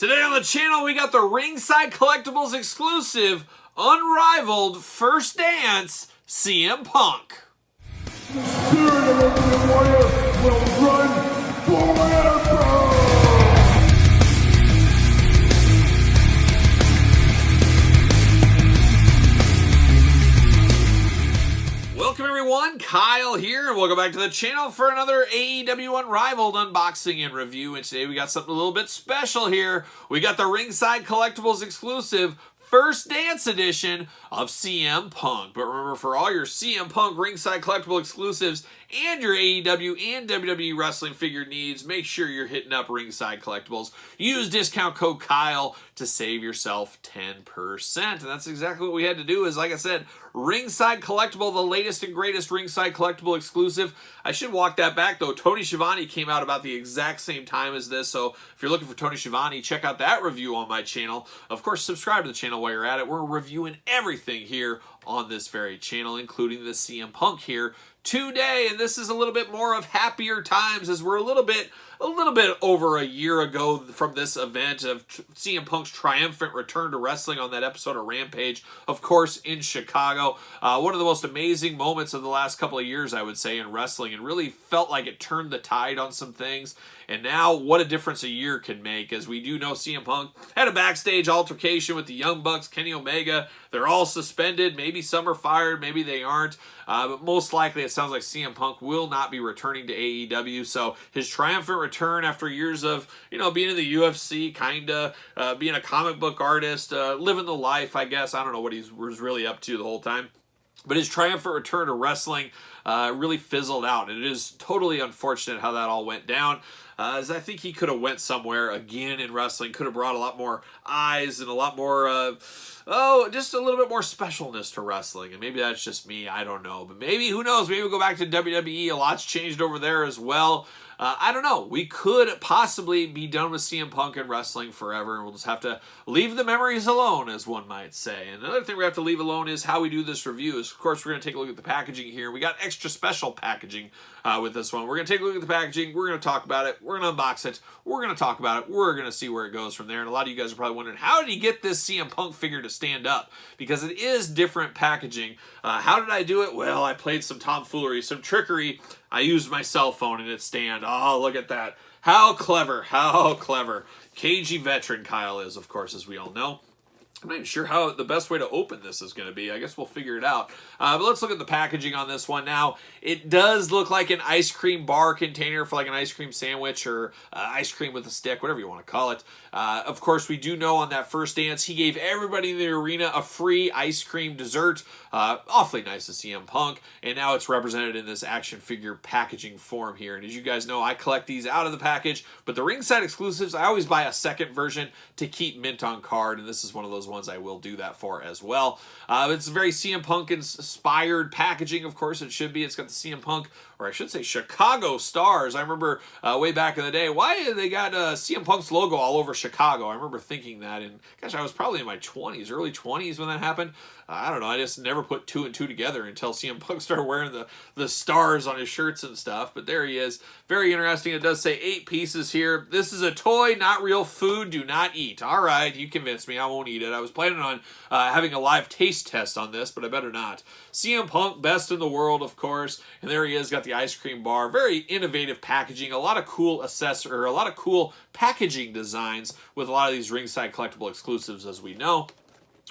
Today on the channel, we got the Ringside Collectibles exclusive, Unrivaled First Dance, CM Punk. The spirit of Ultimate Warrior will run forever! Welcome everyone, Kyle here, and welcome back to the channel for another AEW Unrivaled unboxing and review. And today we got something a little bit special here. We got the Ringside Collectibles exclusive First Dance edition of CM Punk. But remember, for all your CM Punk Ringside Collectible exclusives and your AEW and WWE wrestling figure needs, make sure you're hitting up Ringside Collectibles. Use discount code Kyle to save yourself 10%. And that's exactly what we had to do is, like I said, Ringside Collectible, the latest and greatest Ringside Collectible exclusive. I should walk that back, though. Tony Schiavone came out about the exact same time as this, so if you're looking for Tony Schiavone, check out that review on my channel. Of course, subscribe to the channel while you're at it. We're reviewing everything here on this very channel, including the CM Punk here today, and this is a little bit more of happier times as we're a little bit over a year ago from this event of CM Punk's triumphant return to wrestling on that episode of Rampage, of course, in Chicago. One of the most amazing moments of the last couple of years, I would say, in wrestling, and really felt like it turned the tide on some things. And now, what a difference a year can make, as we do know CM Punk had a backstage altercation with the Young Bucks, Kenny Omega. They're all suspended. Maybe some are fired, maybe they aren't. But most likely, it sounds like CM Punk will not be returning to AEW. So his triumphant return after years of, being in the UFC, being a comic book artist, living the life, I guess. I don't know what he was really up to the whole time. But his triumphant return to wrestling really fizzled out. And it is totally unfortunate how that all went down. As I think he could have went somewhere again in wrestling, could have brought a lot more eyes and a lot more, just a little bit more specialness to wrestling. And maybe that's just me, I don't know. But maybe, who knows, maybe we'll go back to WWE. A lot's changed over there as well. I don't know. We could possibly be done with CM Punk and wrestling forever, and we'll just have to leave the memories alone, as one might say. And another thing we have to leave alone is how we do this review. Of course, we're going to take a look at the packaging here. We got extra special packaging with this one. We're going to take a look at the packaging. We're going to talk about it. We're going to unbox it. We're going to talk about it. We're going to see where it goes from there. And a lot of you guys are probably wondering, how did he get this CM Punk figure to stand up? Because it is different packaging. How did I do it? Well, I played some tomfoolery, some trickery. I used my cell phone and it stand. Oh, look at that. How clever. How clever. Cagey veteran Kyle is, of course, as we all know. I'm not even sure how the best way to open this is going to be. I guess we'll figure it out. But let's look at the packaging on this one. Now, it does look like an ice cream bar container for like an ice cream sandwich or ice cream with a stick, whatever you want to call it. Of course, we do know on that first dance, he gave everybody in the arena a free ice cream dessert. Awfully nice to CM Punk. And now it's represented in this action figure packaging form here. And as you guys know, I collect these out of the package. But the Ringside exclusives, I always buy a second version to keep mint on card. And this is one of those ones I will do that for as well. It's very CM Punk inspired packaging, of course it should be. It's got the CM Punk, or I should say Chicago stars. I remember way back in the day, why they got CM Punk's logo all over Chicago? I remember thinking that, and gosh, I was probably in my 20s, early 20s when that happened. I don't know, I just never put two and two together until CM Punk started wearing the stars on his shirts and stuff. But there he is. Very interesting. It does say 8 pieces here. This is a toy, not real food. Do not eat. All right, you convinced me. I won't eat it. I was planning on having a live taste test on this, but I better not. CM Punk, best in the world, of course. And there he is, got the ice cream bar. Very innovative packaging. A lot of cool a lot of cool packaging designs with a lot of these Ringside Collectible exclusives, as we know.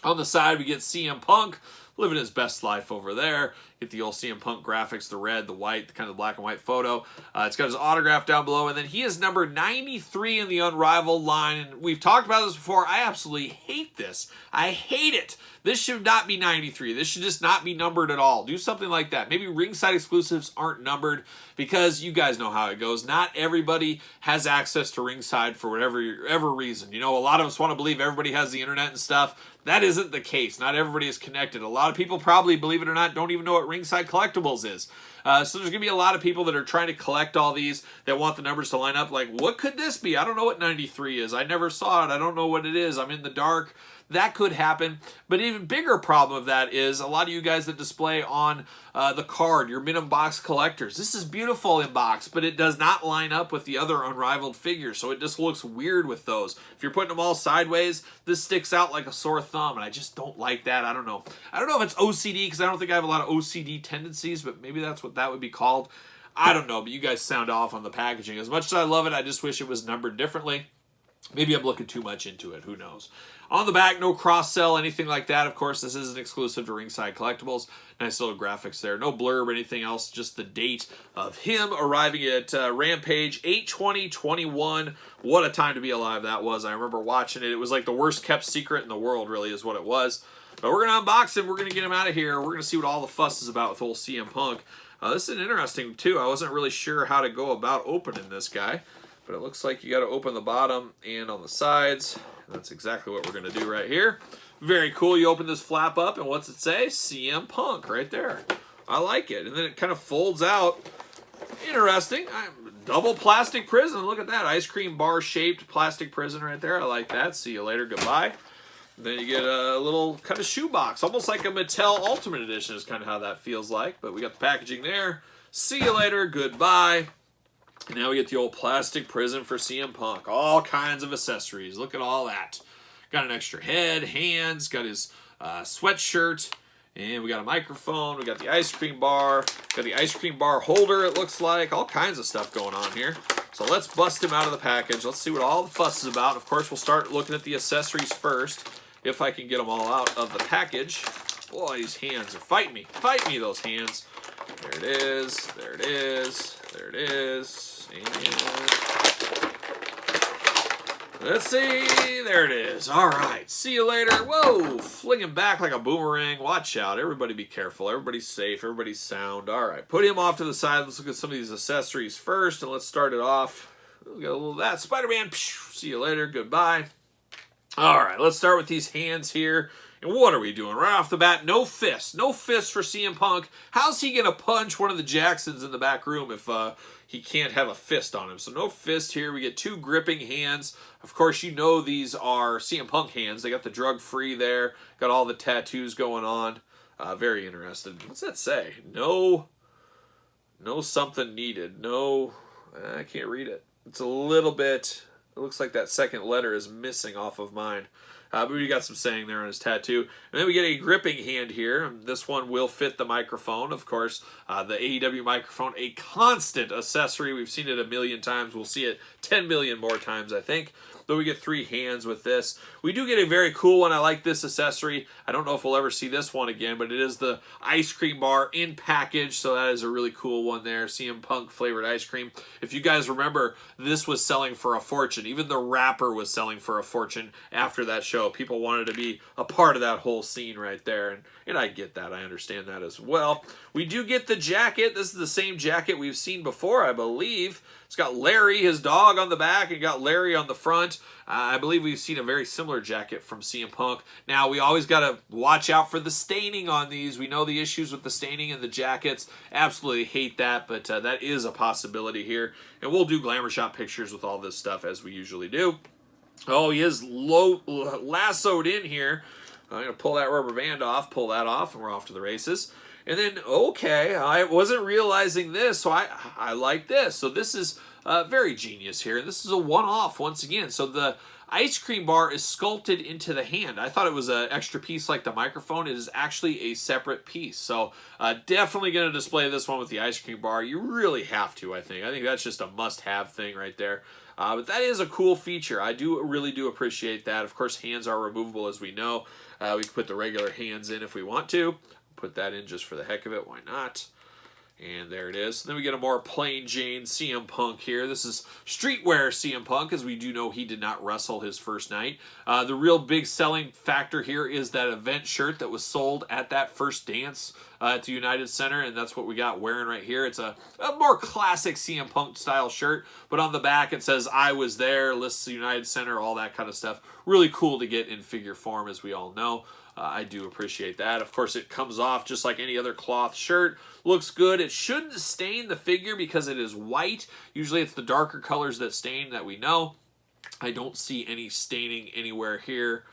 On the side, we get CM Punk living his best life over there. Get the old CM Punk graphics, the red, the white, the kind of black and white photo. It's got his autograph down below, and then he is number 93 in the Unrivaled line. And we've talked about this before. I absolutely hate this. I hate it. This should not be 93. This should just not be numbered at all. Do something like that. Maybe Ringside exclusives aren't numbered because you guys know how it goes. Not everybody has access to Ringside for whatever reason. A lot of us want to believe everybody has the internet and stuff. That isn't the case. Not everybody is connected. A lot of people probably, believe it or not, don't even know what Ringside Collectibles is. So there's going to be a lot of people that are trying to collect all these that want the numbers to line up. Like, what could this be? I don't know what 93 is. I never saw it. I don't know what it is. I'm in the dark. That could happen. But even bigger problem of that is a lot of you guys that display on the card, your minimum box collectors. This is beautiful in box, but it does not line up with the other Unrivaled figures, so it just looks weird with those. If you're putting them all sideways, this sticks out like a sore thumb, and I just don't like that. I don't know. I don't know if it's OCD, because I don't think I have a lot of OCD tendencies, but maybe that's what that would be called. I don't know, but you guys sound off on the packaging. As much as I love it, I just wish it was numbered differently. Maybe I'm looking too much into it. Who knows? On the back, no cross-sell, anything like that. Of course, this isn't exclusive to Ringside Collectibles. Nice little graphics there. No blurb or anything else. Just the date of him arriving at Rampage, 8/20/21. What a time to be alive that was. I remember watching it. It was like the worst-kept secret in the world, really, is what it was. But we're going to unbox him. We're going to get him out of here. We're going to see what all the fuss is about with old CM Punk. This is interesting, too. I wasn't really sure how to go about opening this guy. But it looks like you got to open the bottom and on the sides. That's exactly what we're going to do right here. Very cool. You open this flap up, and what's it say? CM Punk right there. I like it. And then it kind of folds out. Interesting. Double plastic prison. Look at that. Ice cream bar shaped plastic prison right there. I like that. See you later. Goodbye. And then you get a little kind of shoebox. Almost like a Mattel Ultimate Edition is kind of how that feels like. But we got the packaging there. See you later. Goodbye. And now we get the old plastic prison for CM Punk. All kinds of accessories. Look at all that. Got an extra head, hands, got his sweatshirt, and we got a microphone. We got the ice cream bar. Got the ice cream bar holder, it looks like. All kinds of stuff going on here. So let's bust him out of the package. Let's see what all the fuss is about. Of course, we'll start looking at the accessories first, if I can get them all out of the package. Boy, these hands are fighting me. Fight me, those hands. There it is. There it is. There it is. And let's see. There it is. All right. See you later. Whoa. Flinging back like a boomerang. Watch out. Everybody be careful. Everybody's safe. Everybody's sound. All right. Put him off to the side. Let's look at some of these accessories first, and lettle start it off. We got a little of that. Spider-Man. See you later. Goodbye. All right. Let's start with these hands here. And what are we doing? Right off the bat, no fist. No fist for CM Punk. How's he going to punch one of the Jacksons in the back room if he can't have a fist on him? So no fist here. We get two gripping hands. Of course, you know these are CM Punk hands. They got the drug-free there. Got all the tattoos going on. Very interested. What's that say? No something needed. No, I can't read it. It's a little bit, it looks like that second letter is missing off of mine. But we got some saying there on his tattoo. And then we get a gripping hand here. This one will fit the microphone, of course. The AEW microphone, a constant accessory. We've seen it a million times. We'll see it 10 million more times, I think. Though we get three hands with this. We do get a very cool one. I like this accessory. I don't know if we'll ever see this one again, but it is the ice cream bar in package. So that is a really cool one there. CM Punk flavored ice cream. If you guys remember, this was selling for a fortune. Even the wrapper was selling for a fortune after that show. People wanted to be a part of that whole scene right there. And I get that. I understand that as well. We do get the jacket. This is the same jacket we've seen before, I believe. It's got Larry, his dog, on the back, and got Larry on the front. I believe we've seen a very similar jacket from CM Punk. Now, we always got to watch out for the staining on these. We know the issues with the staining in the jackets. Absolutely hate that, but that is a possibility here. And we'll do glamour shot pictures with all this stuff as we usually do. Oh, he is lassoed in here. I'm going to pull that rubber band off, pull that off, and we're off to the races. And then, okay, I wasn't realizing this, so I like this. So this is very genius here. This is a one-off once again. So the ice cream bar is sculpted into the hand. I thought it was an extra piece like the microphone. It is actually a separate piece. So definitely going to display this one with the ice cream bar. You really have to, I think. I think that's just a must-have thing right there. But that is a cool feature. I really do appreciate that. Of course, hands are removable, as we know. We can put the regular hands in if we want to. Put that in just for the heck of it. Why not? And there it is. Then we get a more plain Jane CM Punk here. This is streetwear CM Punk, as we do know he did not wrestle his first night. The real big selling factor here is that event shirt that was sold at that first dance at the United Center, and that's what we got wearing right here. It's a more classic CM Punk style shirt, but on the back it says "I was there," lists the United Center, all that kind of stuff. Really cool to get in figure form, as we all know. I do appreciate that. Of course, it comes off just like any other cloth shirt. Looks good. It shouldn't stain the figure because it is white. Usually it's the darker colors that stain, that we know. I don't see any staining anywhere here.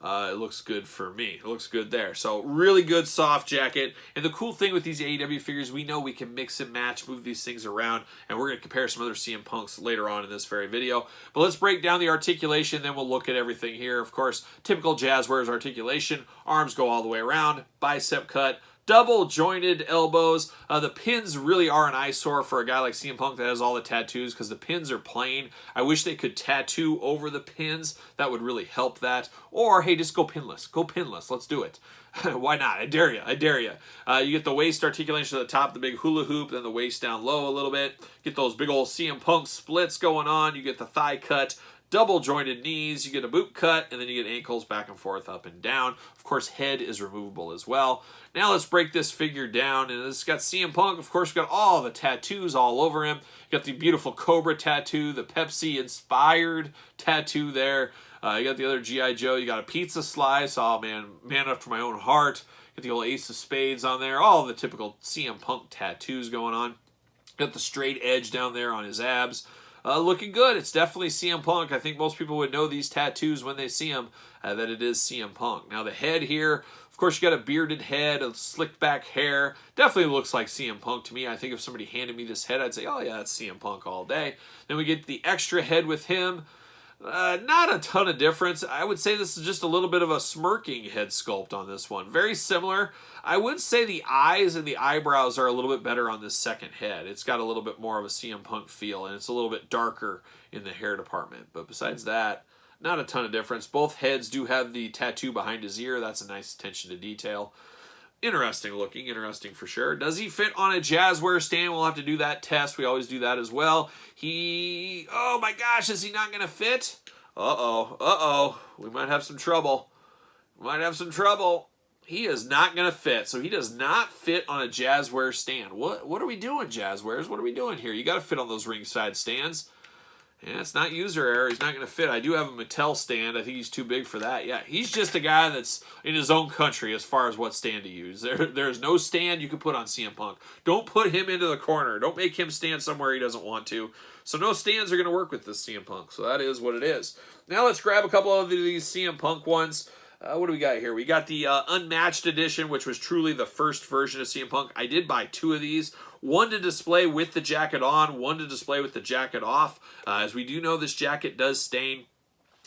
It looks good for me. It looks good there. So really good soft jacket. And the cool thing with these AEW figures, we know we can mix and match, move these things around, and we're going to compare some other CM Punks later on in this very video. But let's break down the articulation, then we'll look at everything here. Of course, typical Jazzwares articulation. Arms go all the way around, bicep cut, double jointed elbows. The pins really are an eyesore for a guy like CM Punk that has all the tattoos, because the pins are plain. I wish they could tattoo over the pins. That would really help that. Or, hey, just go pinless. Go pinless. Let's do it. Why not? I dare you. I dare you. You get the waist articulation at the top, the big hula hoop, then the waist down low a little bit. Get those big old CM Punk splits going on. You get the thigh cut, double jointed knees, you get a boot cut, and then you get ankles back and forth, up and down. Of course, head is removable as well. Now let's break this figure down, and it's got CM Punk. Of course, we've got all the tattoos all over him. You got the beautiful Cobra tattoo, the Pepsi-inspired tattoo there. You got the other G.I. Joe. You got a pizza slice. Oh, man after my own heart. Get the old Ace of Spades on there. All the typical CM Punk tattoos going on. Got the straight edge down there on his abs. Looking good. It's definitely CM Punk. I think most people would know these tattoos when they see them, that it is CM Punk. Now the head here, of course, you got a bearded head, a slicked back hair. Definitely looks like CM Punk to me. I think if somebody handed me this head, I'd say, oh yeah, that's CM Punk all day. Then we get the extra head with him. Not a ton of difference. I would say this is just a little bit of a smirking head sculpt on this one. Very similar. I would say the eyes and the eyebrows are a little bit better on this second head. It's got a little bit more of a CM Punk feel, and it's a little bit darker in the hair department. But besides that, not a ton of difference. Both heads do have the tattoo behind his ear. That's a nice attention to detail. Interesting looking, interesting for sure. Does he fit on a Jazzware stand? We'll have to do that test. We always do that as well. Oh my gosh, is he not going to fit? Uh-oh. We might have some trouble. He is not going to fit. So he does not fit on a Jazzware stand. What are we doing, Jazzwares? What are we doing here? You got to fit on those ringside stands. Yeah, it's not user error. He's not going to fit. I do have a Mattel stand. I think he's too big for that. Yeah, he's just a guy that's in his own country as far as what stand to use. There's no stand you can put on CM Punk. Don't put him into the corner. Don't make him stand somewhere he doesn't want to. So no stands are going to work with this CM Punk. So that is what it is. Now let's grab a couple of these CM Punk ones. What do we got here? We got the Unmatched Edition, which was truly the first version of CM Punk. I did buy two of these. One to display with the jacket on, one to display with the jacket off. As we do know, this jacket does stain.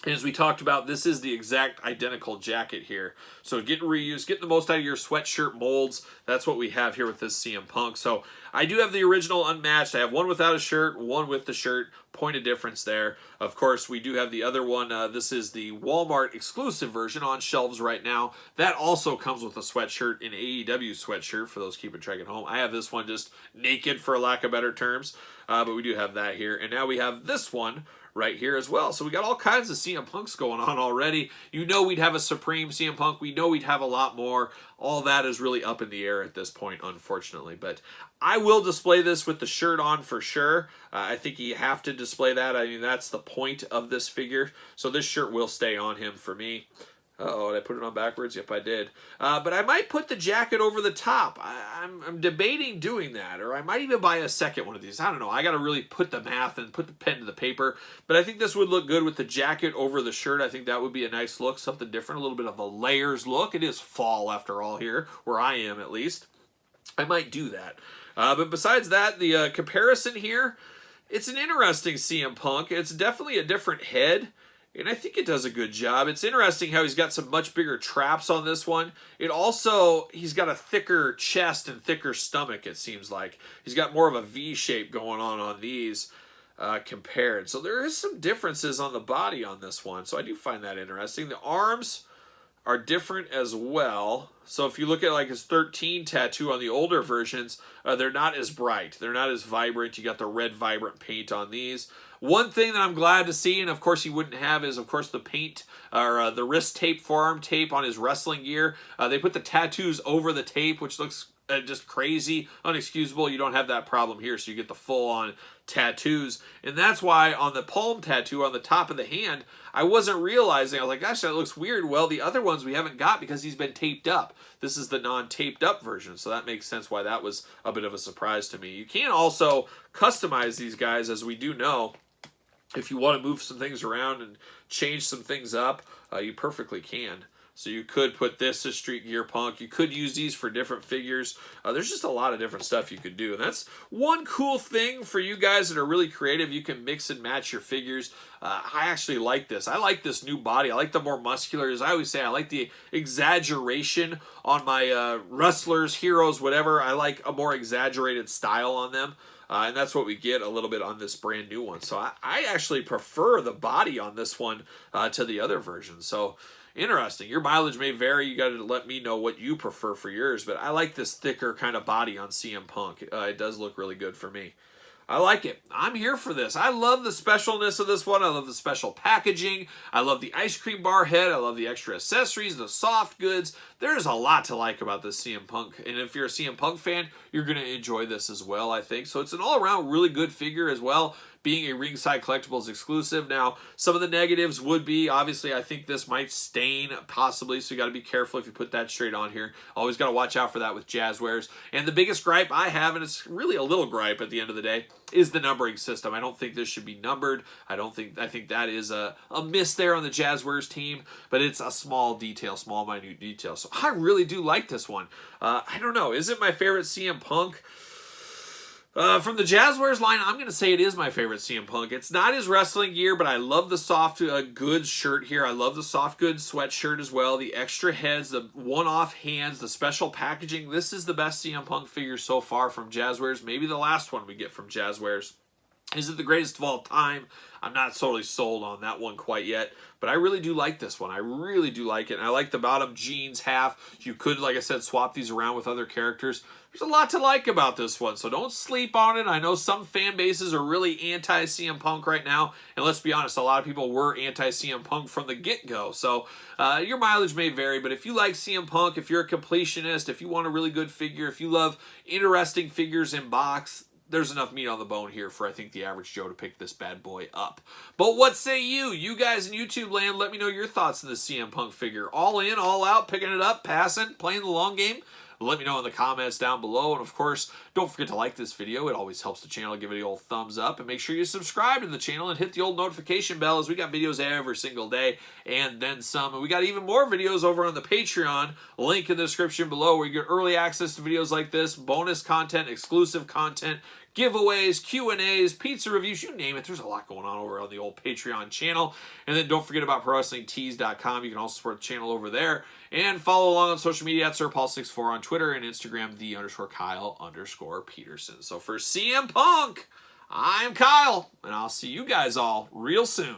And as we talked about, this is the exact identical jacket here. So getting reused, getting the most out of your sweatshirt molds. That's what we have here with this CM Punk. So I do have the original Unmatched. I have one without a shirt, one with the shirt. Point of difference there. Of course, we do have the other one. This is the Walmart exclusive version on shelves right now. That also comes with a sweatshirt, an AEW sweatshirt for those keeping track at home. I have this one just naked, for lack of better terms. But we do have that here. And now we have this one right here as well. So we got all kinds of CM Punks going on already. You know we'd have a Supreme CM Punk. We know we'd have a lot more. All that is really up in the air at this point, unfortunately. But I will display this with the shirt on for sure. I think you have to display that. I mean, that's the point of this figure. So this shirt will stay on him for me. Uh-oh, did I put it on backwards? Yep, I did. But I might put the jacket over the top. I'm debating doing that, or I might even buy a second one of these. I don't know. I got to really put the math and put the pen to the paper. But I think this would look good with the jacket over the shirt. I think that would be a nice look, something different, a little bit of a layers look. It is fall after all here, where I am at least. I might do that. But besides that, the comparison here, it's an interesting CM Punk. It's definitely a different head. And I think it does a good job. It's interesting how he's got some much bigger traps on this one. He's got a thicker chest and thicker stomach, it seems like. He's got more of a V shape going on these compared. So there is some differences on the body on this one. So I do find that interesting. The arms are different as well. So if you look at like his 13 tattoo on the older versions, they're not as bright. They're not as vibrant. You got the red vibrant paint on these. One thing that I'm glad to see, and of course he wouldn't have, is of course the paint, or the wrist tape, forearm tape on his wrestling gear. They put the tattoos over the tape, which looks just crazy, unexcusable. You don't have that problem here, so you get the full-on tattoos. And that's why on the palm tattoo on the top of the hand, I wasn't realizing. I was like, gosh, that looks weird. Well, the other ones we haven't got because he's been taped up. This is the non-taped up version, so that makes sense why that was a bit of a surprise to me. You can also customize these guys, as we do know. If you want to move some things around and change some things up, you perfectly can. So you could put this as Street Gear Punk. You could use these for different figures. There's just a lot of different stuff you could do. And that's one cool thing for you guys that are really creative. You can mix and match your figures. I actually like this. I like this new body. I like the more muscular. As I always say, I like the exaggeration on my wrestlers, heroes, whatever. I like a more exaggerated style on them. And that's what we get a little bit on this brand new one. So I actually prefer the body on this one to the other version. So interesting. Your mileage may vary. You got to let me know what you prefer for yours. But I like this thicker kind of body on CM Punk. It does look really good for me. I like it. I'm here for this. I love the specialness of this one. I love the special packaging. I love the ice cream bar head. I love the extra accessories, the soft goods. There's a lot to like about this CM Punk. And if you're a CM Punk fan, you're going to enjoy this as well, I think. So it's an all-around really good figure as well, being a Ringside Collectibles exclusive. Now, some of the negatives would be, obviously, I think this might stain, possibly, so you got to be careful if you put that straight on here. Always got to watch out for that with Jazzwares. And the biggest gripe I have, and it's really a little gripe at the end of the day, is the numbering system. I don't think this should be numbered. I think that is a miss there on the Jazzwares team, but it's a small detail, small, minute detail. So I really do like this one. I don't know. Is it my favorite CM Punk? From the Jazzwares line, I'm going to say it is my favorite CM Punk. It's not his wrestling gear, but I love the soft goods shirt here. I love the soft goods sweatshirt as well. The extra heads, the one-off hands, the special packaging. This is the best CM Punk figure so far from Jazzwares. Maybe the last one we get from Jazzwares. Is it the greatest of all time? I'm not totally sold on that one quite yet, but I really do like this one. I really do like it. And I like the bottom jeans half. You could, like I said, swap these around with other characters. There's a lot to like about this one, so don't sleep on it. I know some fan bases are really anti-CM Punk right now, and let's be honest, a lot of people were anti-CM Punk from the get-go. So your mileage may vary, but if you like CM Punk, if you're a completionist, if you want a really good figure, if you love interesting figures in box, there's enough meat on the bone here for, I think, the average Joe to pick this bad boy up. But what say you? You guys in YouTube land, let me know your thoughts on the CM Punk figure. All in, all out, picking it up, passing, playing the long game? Let me know in the comments down below. And, of course, don't forget to like this video. It always helps the channel. Give it the old thumbs up. And make sure you subscribe to the channel and hit the old notification bell, as we got videos every single day and then some. And we got even more videos over on the Patreon. Link in the description below, where you get early access to videos like this, bonus content, exclusive content, giveaways, Q&As, pizza reviews, you name it. There's a lot going on over on the old Patreon channel. And then don't forget about ProWrestlingTees.com. You can also support the channel over there. And follow along on social media at SirPaul64 on Twitter and Instagram, _Kyle_Peterson. So for CM Punk, I'm Kyle, and I'll see you guys all real soon.